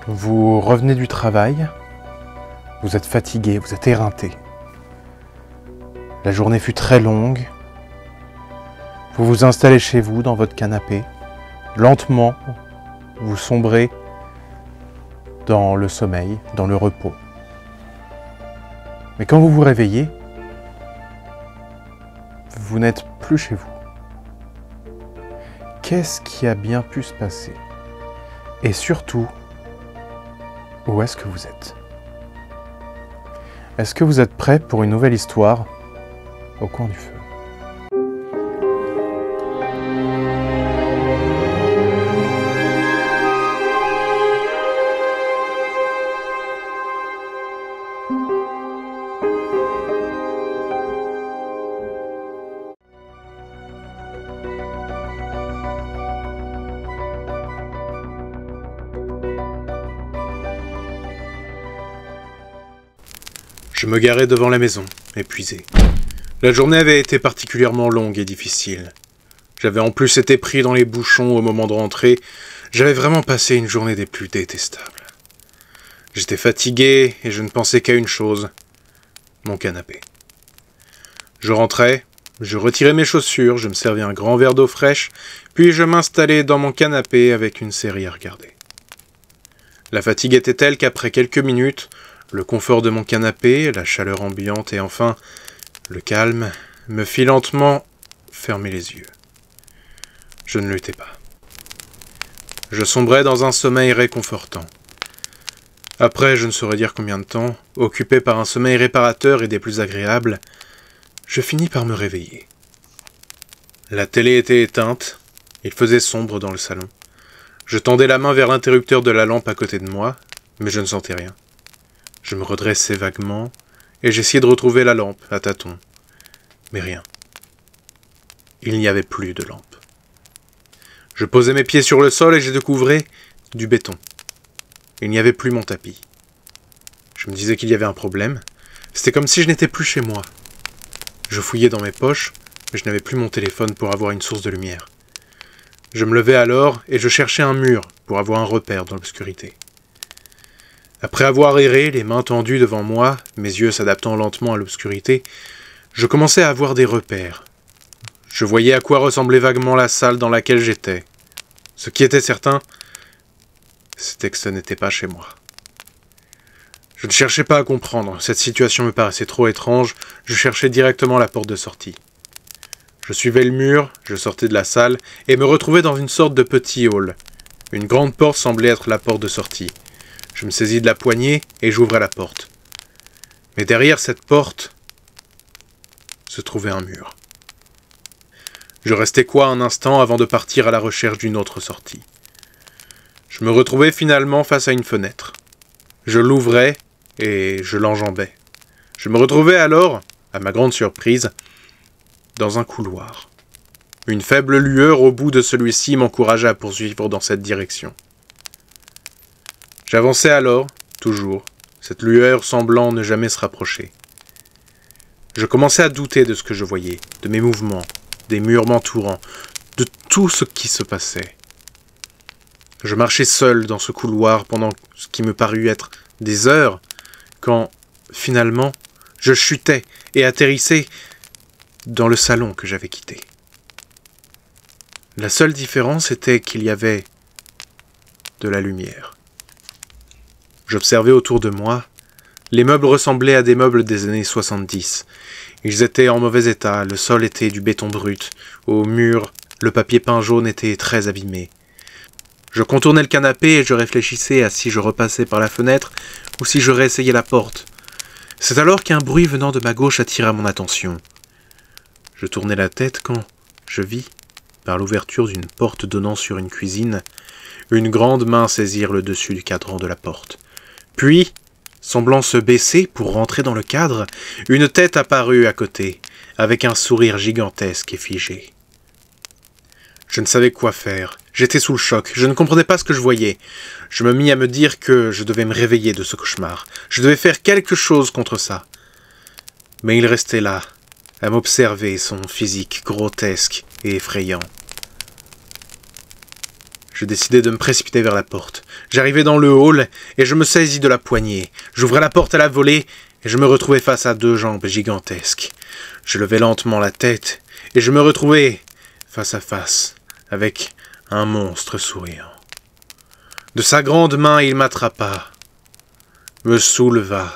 Vous revenez du travail, vous êtes fatigué, vous êtes éreinté. La journée fut très longue. Vous vous installez chez vous, dans votre canapé. Lentement, vous sombrez dans le sommeil, dans le repos. Mais quand vous vous réveillez, vous n'êtes plus chez vous. Qu'est-ce qui a bien pu se passer? Et surtout, où est-ce que vous êtes? Est-ce que vous êtes prêt pour une nouvelle histoire au coin du feu? Je me garais devant la maison, épuisé. La journée avait été particulièrement longue et difficile. J'avais en plus été pris dans les bouchons au moment de rentrer. J'avais vraiment passé une journée des plus détestables. J'étais fatigué et je ne pensais qu'à une chose, mon canapé. Je rentrais, je retirais mes chaussures, je me servais un grand verre d'eau fraîche, puis je m'installais dans mon canapé avec une série à regarder. La fatigue était telle qu'après quelques minutes, le confort de mon canapé, la chaleur ambiante et enfin le calme me fit lentement fermer les yeux. Je ne luttais pas. Je sombrais dans un sommeil réconfortant. Après, je ne saurais dire combien de temps, occupé par un sommeil réparateur et des plus agréables, je finis par me réveiller. La télé était éteinte, il faisait sombre dans le salon. Je tendais la main vers l'interrupteur de la lampe à côté de moi, mais je ne sentais rien. Je me redressais vaguement, et j'essayais de retrouver la lampe, à tâtons. Mais rien. Il n'y avait plus de lampe. Je posais mes pieds sur le sol et je découvrais du béton. Il n'y avait plus mon tapis. Je me disais qu'il y avait un problème. C'était comme si je n'étais plus chez moi. Je fouillais dans mes poches, mais je n'avais plus mon téléphone pour avoir une source de lumière. Je me levai alors et je cherchais un mur pour avoir un repère dans l'obscurité. Après avoir erré, les mains tendues devant moi, mes yeux s'adaptant lentement à l'obscurité, je commençais à avoir des repères. Je voyais à quoi ressemblait vaguement la salle dans laquelle j'étais. Ce qui était certain, c'était que ce n'était pas chez moi. Je ne cherchais pas à comprendre, cette situation me paraissait trop étrange, je cherchais directement la porte de sortie. Je suivais le mur, je sortais de la salle et me retrouvais dans une sorte de petit hall. Une grande porte semblait être la porte de sortie. Je me saisis de la poignée et j'ouvrais la porte. Mais derrière cette porte se trouvait un mur. Je restais un instant avant de partir à la recherche d'une autre sortie. Je me retrouvais finalement face à une fenêtre. Je l'ouvrais et je l'enjambais. Je me retrouvais alors, à ma grande surprise, dans un couloir. Une faible lueur au bout de celui-ci m'encourageait à poursuivre dans cette direction. J'avançais alors, toujours, cette lueur semblant ne jamais se rapprocher. Je commençais à douter de ce que je voyais, de mes mouvements, des murs m'entourant, de tout ce qui se passait. Je marchais seul dans ce couloir pendant ce qui me parut être des heures, quand, finalement, je chutais et atterrissais dans le salon que j'avais quitté. La seule différence était qu'il y avait de la lumière. J'observais autour de moi. Les meubles ressemblaient à des meubles des années 70. Ils étaient en mauvais état, le sol était du béton brut. Au mur, le papier peint jaune était très abîmé. Je contournais le canapé et je réfléchissais à si je repassais par la fenêtre ou si je réessayais la porte. C'est alors qu'un bruit venant de ma gauche attira mon attention. Je tournai la tête quand je vis, par l'ouverture d'une porte donnant sur une cuisine, une grande main saisir le dessus du cadran de la porte. Puis, semblant se baisser pour rentrer dans le cadre, une tête apparut à côté, avec un sourire gigantesque et figé. Je ne savais quoi faire. J'étais sous le choc. Je ne comprenais pas ce que je voyais. Je me mis à me dire que je devais me réveiller de ce cauchemar. Je devais faire quelque chose contre ça. Mais il restait là, à m'observer, son physique grotesque et effrayant. Je décidai de me précipiter vers la porte. J'arrivai dans le hall et je me saisis de la poignée. J'ouvrais la porte à la volée et je me retrouvai face à 2 jambes gigantesques. Je levai lentement la tête et je me retrouvai face à face avec un monstre souriant. De sa grande main, il m'attrapa, me souleva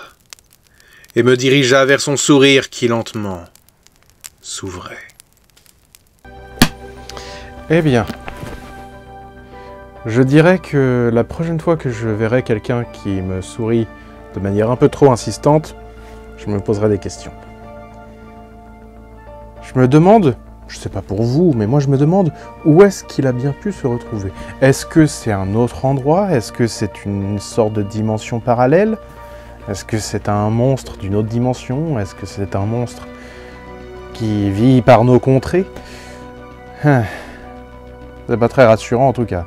et me dirigea vers son sourire qui lentement s'ouvrait. Eh bien, je dirais que la prochaine fois que je verrai quelqu'un qui me sourit de manière un peu trop insistante, je me poserai des questions. Je me demande, je sais pas pour vous, mais moi je me demande où est-ce qu'il a bien pu se retrouver. Est-ce que c'est un autre endroit? Est-ce que c'est une sorte de dimension parallèle? Est-ce que c'est un monstre d'une autre dimension? Est-ce que c'est un monstre qui vit par nos contrées? C'est pas très rassurant en tout cas.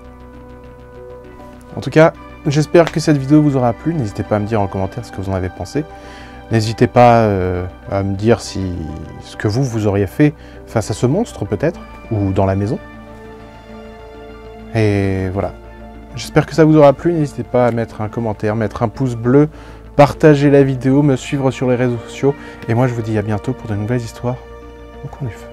En tout cas, j'espère que cette vidéo vous aura plu. N'hésitez pas à me dire en commentaire ce que vous en avez pensé. N'hésitez pas à me dire ce que vous auriez fait face à ce monstre peut-être, ou dans la maison. Et voilà. J'espère que ça vous aura plu. N'hésitez pas à mettre un commentaire, mettre un pouce bleu, partager la vidéo, me suivre sur les réseaux sociaux. Et moi je vous dis à bientôt pour de nouvelles histoires au coin du feu.